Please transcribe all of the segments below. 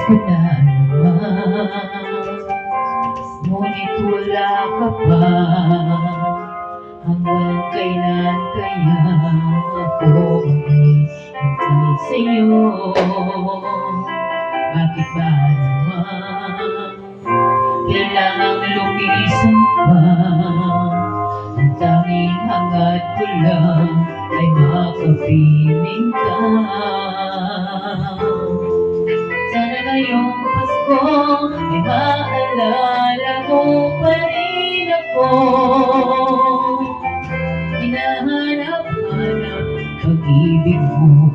Pasko na naman, ngunit wala ka pa. Hanggang kailan kaya ako maghihintay sa'yo? Bakit ba naman kailangang lumisan pa? Ang tanging hangad ko lang ay makapiling ka. Sana ngayong Pasko ay maalala mo pa rin ako. Hinahanap-hanap pag-ibig mo.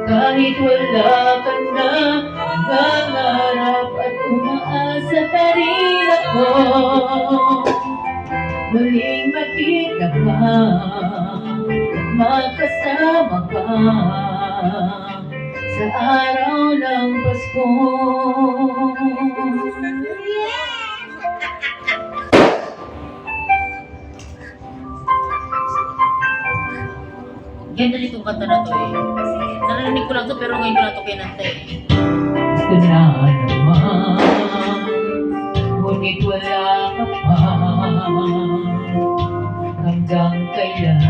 Kahit wala ka na, nangangarap at umaasa pa rin ako. Muling makita ka at magkasama ka sa araw ng Pasko. Ganda nitong kanta na to eh. Narinig ko lang to pero ngayon ko lang to kinanta eh. Gusto na naman, ngunit wala ka pa. Hanggang kailan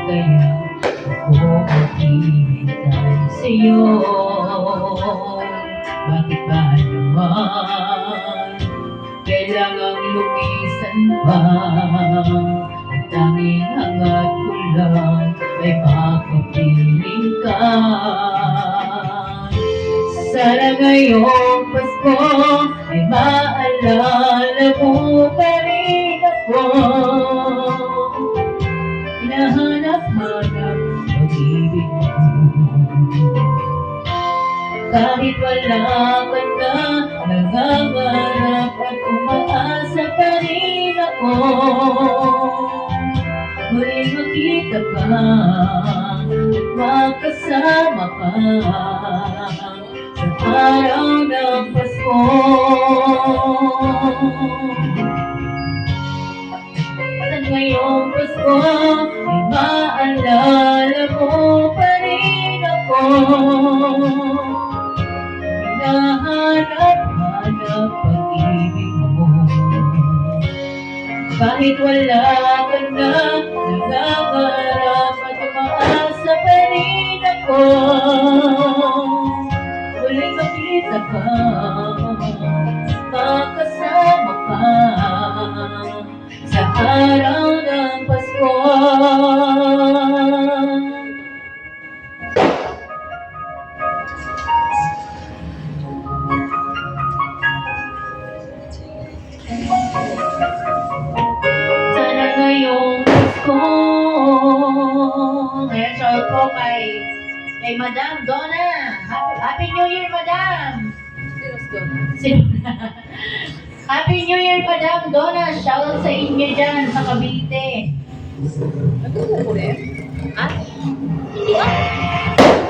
kaya ako maghihintay sa'yo? Bakit ba naman kailangang lumisan pa? Ang tanging hangad ko lang ay makapiling ka. Sana ngayong Pasko ay maalala mo pa rin ako. Hinahanap-hanap pag-ibig mo. Kahit wala ka na, nangangarap at umaasa pa rin ako. Muling makita ka at magkasama ka sa araw ng Pasko. Sa ngayong Pasko ay maalala mo pa rin ako. Hinahanap-hanap pag-ibig mo. Kahit wala ka na, nangangarap at umaasa pa rin ako. Muling makita ka, makasama ka sa araw ng Pasko. Sana ngayong Pasko. Ayan, shout po kay Madam Donna. Happy New Year, Madam! Happy New Year, Madam Donna! Shout out sa inyo dyan sa Cavite. Nagkukulit? Ha? Hindi ah!